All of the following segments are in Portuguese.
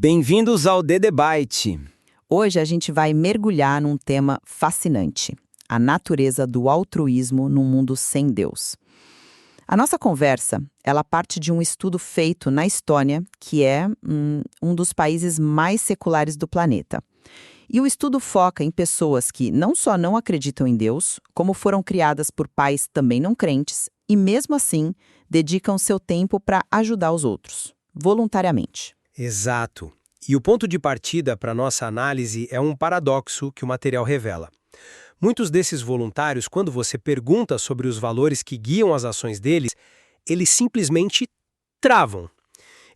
Bem-vindos ao The Byte. Hoje a gente vai mergulhar num tema fascinante: a natureza do altruísmo num mundo sem Deus. A nossa conversa, ela parte de um estudo feito na Estônia, que é um dos países mais seculares do planeta. E o estudo foca em pessoas que não só não acreditam em Deus, como foram criadas por pais também não crentes e, mesmo assim, dedicam seu tempo para ajudar os outros, voluntariamente. Exato. E o ponto de partida para nossa análise é um paradoxo que o material revela. Muitos desses voluntários, quando você pergunta sobre os valores que guiam as ações deles, eles simplesmente travam.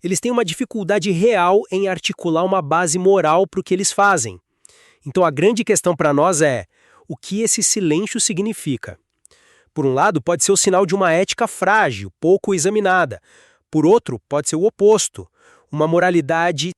Eles têm uma dificuldade real em articular uma base moral para o que eles fazem. Então a grande questão para nós é: o que esse silêncio significa? Por um lado, pode ser o sinal de uma ética frágil, pouco examinada. Por outro, pode ser o oposto, uma moralidade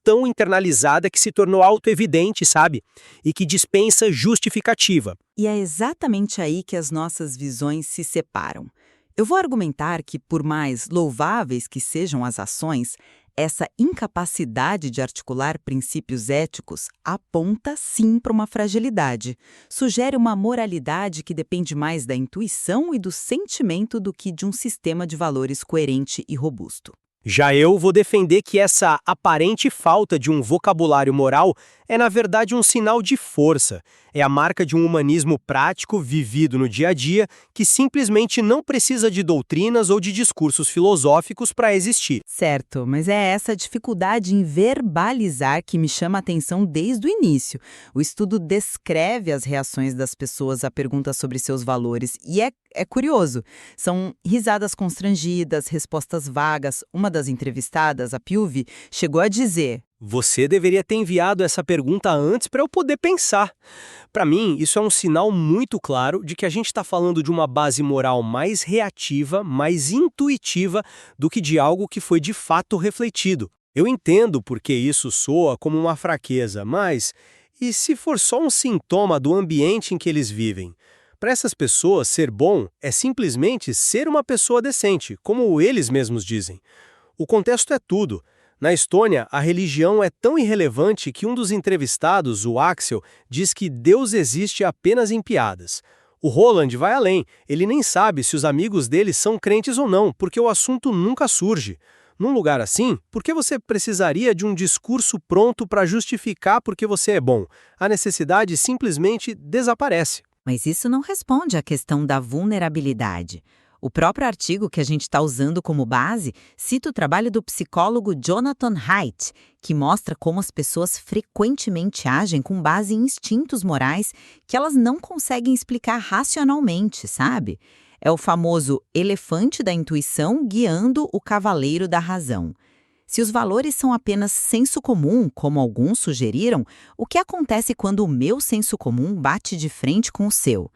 tão internalizada que se tornou autoevidente, sabe? E que dispensa justificativa. E é exatamente aí que as nossas visões se separam. Eu vou argumentar que, por mais louváveis que sejam as ações, essa incapacidade de articular princípios éticos aponta sim para uma fragilidade. Sugere uma moralidade que depende mais da intuição e do sentimento do que de um sistema de valores coerente e robusto. Já eu vou defender que essa aparente falta de um vocabulário moral é, na verdade, um sinal de força. É a marca de um humanismo prático, vivido no dia a dia, que simplesmente não precisa de doutrinas ou de discursos filosóficos para existir. Certo, mas é essa dificuldade em verbalizar que me chama a atenção desde o início. O estudo descreve as reações das pessoas a perguntas sobre seus valores e é curioso. São risadas constrangidas, respostas vagas. Uma das entrevistadas, a Pilvi, chegou a dizer: Você deveria ter enviado essa pergunta antes para eu poder pensar. Para mim, isso é um sinal muito claro de que a gente está falando de uma base moral mais reativa, mais intuitiva do que de algo que foi de fato refletido. Eu entendo porque isso soa como uma fraqueza, mas e se for só um sintoma do ambiente em que eles vivem? Para essas pessoas, ser bom é simplesmente ser uma pessoa decente, como eles mesmos dizem. O contexto é tudo. Na Estônia, a religião é tão irrelevante que um dos entrevistados, o Axel, diz que Deus existe apenas em piadas. O Roland vai além, ele nem sabe se os amigos dele são crentes ou não, porque o assunto nunca surge. Num lugar assim, por que você precisaria de um discurso pronto para justificar por que você é bom? A necessidade simplesmente desaparece. Mas isso não responde à questão da vulnerabilidade. O próprio artigo que a gente está usando como base cita o trabalho do psicólogo Jonathan Haidt, que mostra como as pessoas frequentemente agem com base em instintos morais que elas não conseguem explicar racionalmente, sabe? É o famoso elefante da intuição guiando o cavaleiro da razão. Se os valores são apenas senso comum, como alguns sugeriram, o que acontece quando o meu senso comum bate de frente com o seu?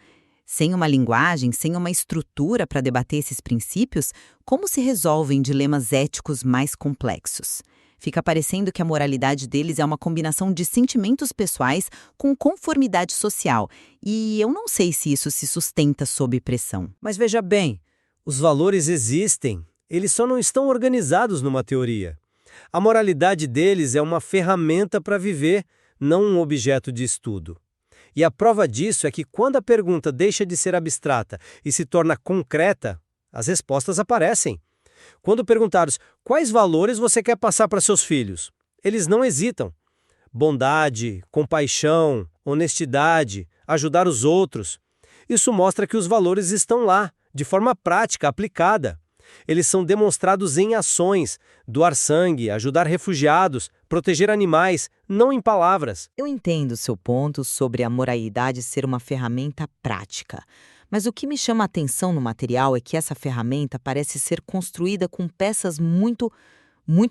Sem uma linguagem, sem uma estrutura para debater esses princípios, como se resolvem dilemas éticos mais complexos? Fica parecendo que a moralidade deles é uma combinação de sentimentos pessoais com conformidade social, e eu não sei se isso se sustenta sob pressão. Mas veja bem, os valores existem, eles só não estão organizados numa teoria. A moralidade deles é uma ferramenta para viver, não um objeto de estudo. E a prova disso é que quando a pergunta deixa de ser abstrata e se torna concreta, as respostas aparecem. Quando perguntados quais valores você quer passar para seus filhos, eles não hesitam. Bondade, compaixão, honestidade, ajudar os outros. Isso mostra que os valores estão lá, de forma prática, aplicada. Eles são demonstrados em ações, doar sangue, ajudar refugiados, proteger animais, não em palavras. Eu entendo seu ponto sobre a moralidade ser uma ferramenta prática, mas o que me chama a atenção no material é que essa ferramenta parece ser construída com peças muito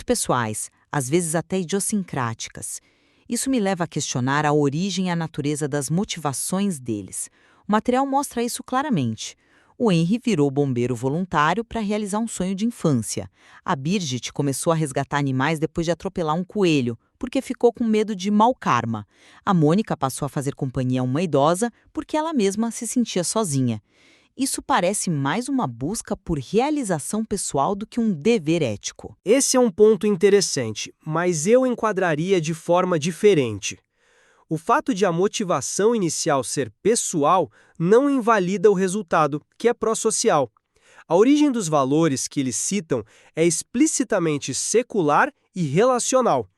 pessoais, às vezes até idiosincráticas. Isso me leva a questionar a origem e a natureza das motivações deles. O material mostra isso claramente. O Henry virou bombeiro voluntário para realizar um sonho de infância. A Birgit começou a resgatar animais depois de atropelar um coelho, porque ficou com medo de mau karma. A Mônica passou a fazer companhia a uma idosa porque ela mesma se sentia sozinha. Isso parece mais uma busca por realização pessoal do que um dever ético. Esse é um ponto interessante, mas eu enquadraria de forma diferente. O fato de a motivação inicial ser pessoal não invalida o resultado, que é pró-social. A origem dos valores que eles citam é explicitamente secular e relacional.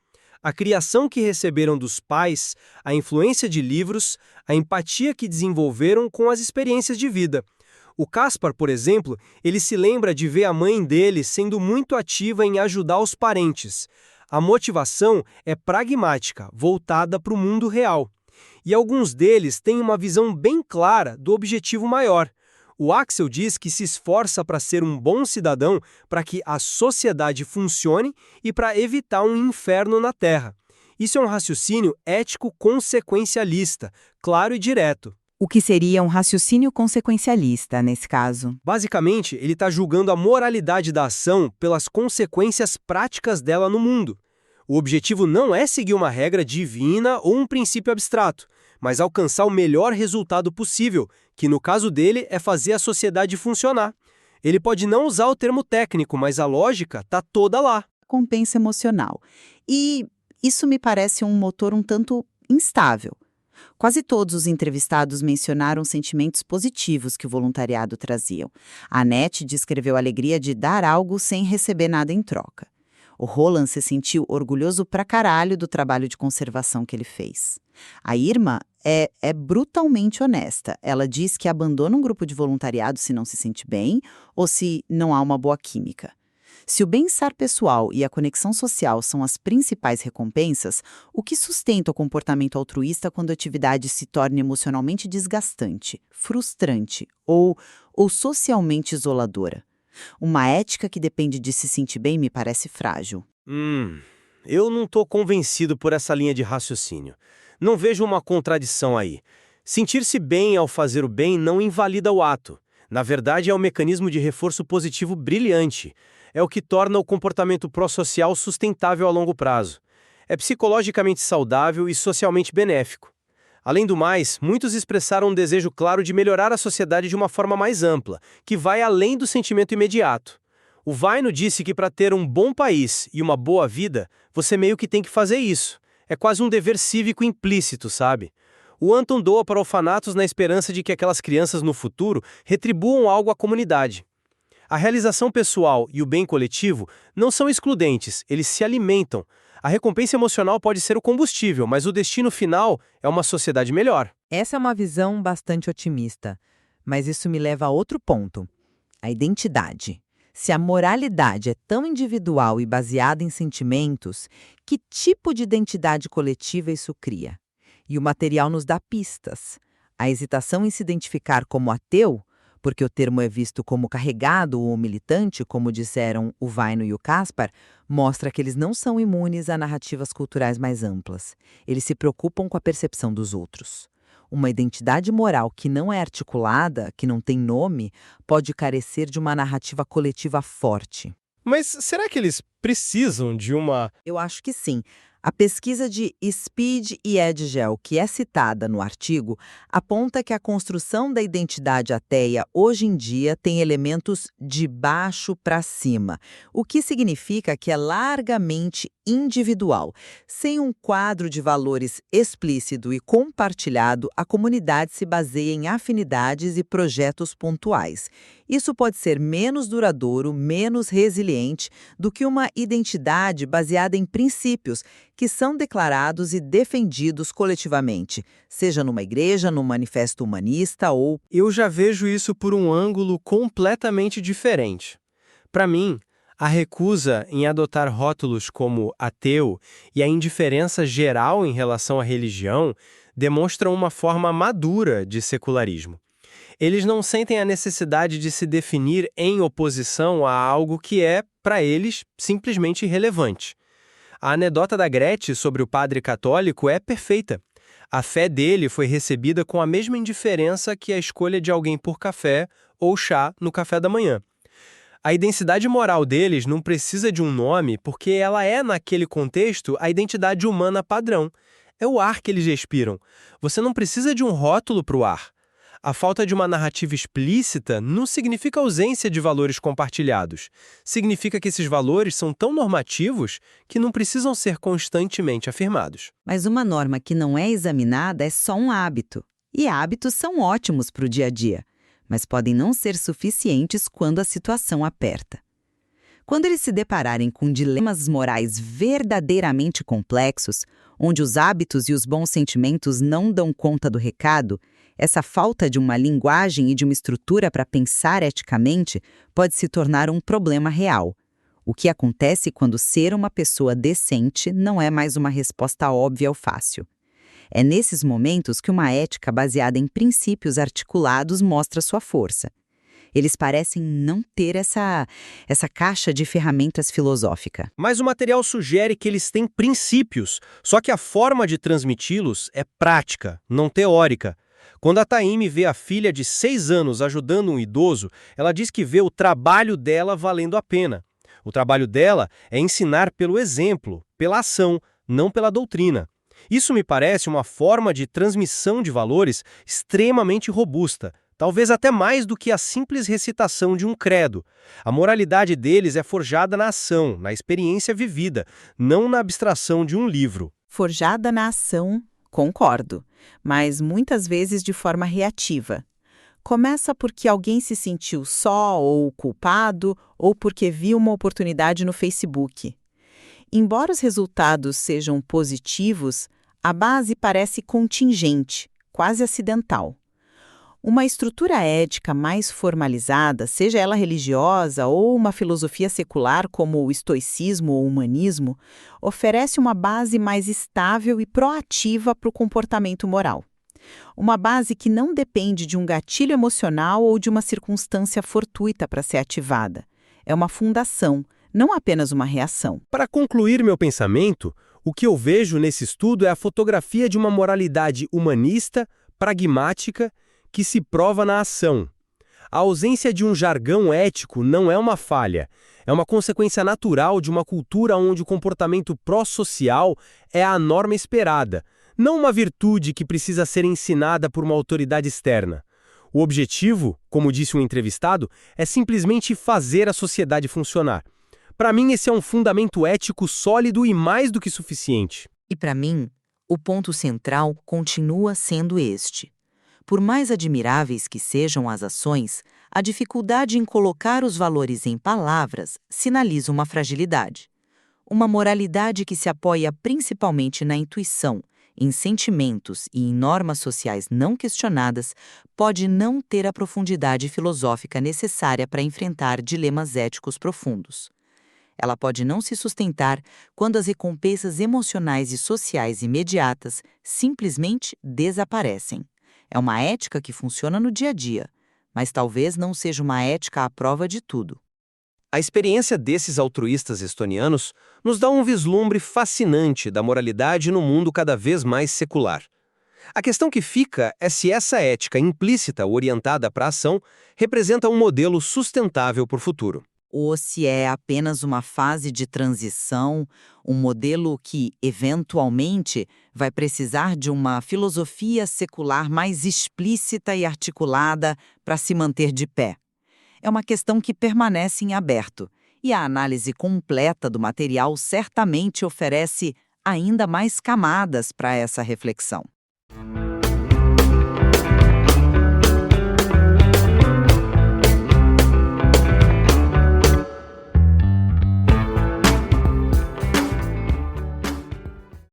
A criação que receberam dos pais, a influência de livros, a empatia que desenvolveram com as experiências de vida. O Caspar, por exemplo, ele se lembra de ver a mãe dele sendo muito ativa em ajudar os parentes. A motivação é pragmática, voltada para o mundo real. E alguns deles têm uma visão bem clara do objetivo maior. O Axel diz que se esforça para ser um bom cidadão para que a sociedade funcione e para evitar um inferno na Terra. Isso é um raciocínio ético consequencialista, claro e direto. O que seria um raciocínio consequencialista nesse caso? Basicamente, ele está julgando a moralidade da ação pelas consequências práticas dela no mundo. O objetivo não é seguir uma regra divina ou um princípio abstrato, mas alcançar o melhor resultado possível, que no caso dele é fazer a sociedade funcionar. Ele pode não usar o termo técnico, mas a lógica está toda lá. Compensa emocional. E isso me parece um motor um tanto instável. Quase todos os entrevistados mencionaram sentimentos positivos que o voluntariado traziam. A Annette descreveu a alegria de dar algo sem receber nada em troca. O Roland se sentiu orgulhoso pra caralho do trabalho de conservação que ele fez. A Irma é brutalmente honesta. Ela diz que abandona um grupo de voluntariado se não se sente bem ou se não há uma boa química. Se o bem-estar pessoal e a conexão social são as principais recompensas, o que sustenta o comportamento altruísta quando a atividade se torna emocionalmente desgastante, frustrante ou socialmente isoladora? Uma ética que depende de se sentir bem me parece frágil. Eu não estou convencido por essa linha de raciocínio. Não vejo uma contradição aí. Sentir-se bem ao fazer o bem não invalida o ato. Na verdade, é um mecanismo de reforço positivo brilhante. É o que torna o comportamento pró-social sustentável a longo prazo. É psicologicamente saudável e socialmente benéfico. Além do mais, muitos expressaram um desejo claro de melhorar a sociedade de uma forma mais ampla, que vai além do sentimento imediato. O Vaino disse que para ter um bom país e uma boa vida, você meio que tem que fazer isso. É quase um dever cívico implícito, sabe? O Anton doa para orfanatos na esperança de que aquelas crianças no futuro retribuam algo à comunidade. A realização pessoal e o bem coletivo não são excludentes, eles se alimentam. A recompensa emocional pode ser o combustível, mas o destino final é uma sociedade melhor. Essa é uma visão bastante otimista, mas isso me leva a outro ponto: a identidade. Se a moralidade é tão individual e baseada em sentimentos, que tipo de identidade coletiva isso cria? E o material nos dá pistas. A hesitação em se identificar como ateu, porque o termo é visto como carregado ou militante, como disseram o Vaino e o Caspar, mostra que eles não são imunes a narrativas culturais mais amplas. Eles se preocupam com a percepção dos outros. Uma identidade moral que não é articulada, que não tem nome, pode carecer de uma narrativa coletiva forte. Mas será que eles precisam de uma... Eu acho que sim. A pesquisa de Speed e Edgell, que é citada no artigo, aponta que a construção da identidade ateia hoje em dia tem elementos de baixo para cima, o que significa que é largamente individual. Sem um quadro de valores explícito e compartilhado, a comunidade se baseia em afinidades e projetos pontuais. Isso pode ser menos duradouro, menos resiliente do que uma identidade baseada em princípios que são declarados e defendidos coletivamente, seja numa igreja, num manifesto humanista ou... Eu já vejo isso por um ângulo completamente diferente. Para mim, a recusa em adotar rótulos como ateu e a indiferença geral em relação à religião demonstram uma forma madura de secularismo. Eles não sentem a necessidade de se definir em oposição a algo que é, para eles, simplesmente irrelevante. A anedota da Gretchen sobre o padre católico é perfeita. A fé dele foi recebida com a mesma indiferença que a escolha de alguém por café ou chá no café da manhã. A identidade moral deles não precisa de um nome porque ela é, naquele contexto, a identidade humana padrão. É o ar que eles respiram. Você não precisa de um rótulo para o ar. A falta de uma narrativa explícita não significa ausência de valores compartilhados. Significa que esses valores são tão normativos que não precisam ser constantemente afirmados. Mas uma norma que não é examinada é só um hábito. E hábitos são ótimos para o dia a dia, mas podem não ser suficientes quando a situação aperta. Quando eles se depararem com dilemas morais verdadeiramente complexos, onde os hábitos e os bons sentimentos não dão conta do recado, essa falta de uma linguagem e de uma estrutura para pensar eticamente pode se tornar um problema real. O que acontece quando ser uma pessoa decente não é mais uma resposta óbvia ou fácil. É nesses momentos que uma ética baseada em princípios articulados mostra sua força. Eles parecem não ter essa caixa de ferramentas filosófica. Mas o material sugere que eles têm princípios, só que a forma de transmiti-los é prática, não teórica. Quando a Taime vê a filha de 6 anos ajudando um idoso, ela diz que vê o trabalho dela valendo a pena. O trabalho dela é ensinar pelo exemplo, pela ação, não pela doutrina. Isso me parece uma forma de transmissão de valores extremamente robusta, talvez até mais do que a simples recitação de um credo. A moralidade deles é forjada na ação, na experiência vivida, não na abstração de um livro. Forjada na ação, concordo, mas muitas vezes de forma reativa. Começa porque alguém se sentiu só ou culpado ou porque viu uma oportunidade no Facebook. Embora os resultados sejam positivos, a base parece contingente, quase acidental. Uma estrutura ética mais formalizada, seja ela religiosa ou uma filosofia secular como o estoicismo ou o humanismo, oferece uma base mais estável e proativa para o comportamento moral. Uma base que não depende de um gatilho emocional ou de uma circunstância fortuita para ser ativada. É uma fundação, não apenas uma reação. Para concluir meu pensamento, o que eu vejo nesse estudo é a fotografia de uma moralidade humanista, pragmática, que se prova na ação. A ausência de um jargão ético não é uma falha, é uma consequência natural de uma cultura onde o comportamento pró-social é a norma esperada, não uma virtude que precisa ser ensinada por uma autoridade externa. O objetivo, como disse um entrevistado, é simplesmente fazer a sociedade funcionar. Para mim, esse é um fundamento ético sólido e mais do que suficiente. E para mim, o ponto central continua sendo este. Por mais admiráveis que sejam as ações, a dificuldade em colocar os valores em palavras sinaliza uma fragilidade. Uma moralidade que se apoia principalmente na intuição, em sentimentos e em normas sociais não questionadas, pode não ter a profundidade filosófica necessária para enfrentar dilemas éticos profundos. Ela pode não se sustentar quando as recompensas emocionais e sociais imediatas simplesmente desaparecem. É uma ética que funciona no dia a dia, mas talvez não seja uma ética à prova de tudo. A experiência desses altruístas estonianos nos dá um vislumbre fascinante da moralidade no mundo cada vez mais secular. A questão que fica é se essa ética implícita orientada para a ação representa um modelo sustentável para o futuro. Ou se é apenas uma fase de transição, um modelo que, eventualmente, vai precisar de uma filosofia secular mais explícita e articulada para se manter de pé. É uma questão que permanece em aberto, e a análise completa do material certamente oferece ainda mais camadas para essa reflexão.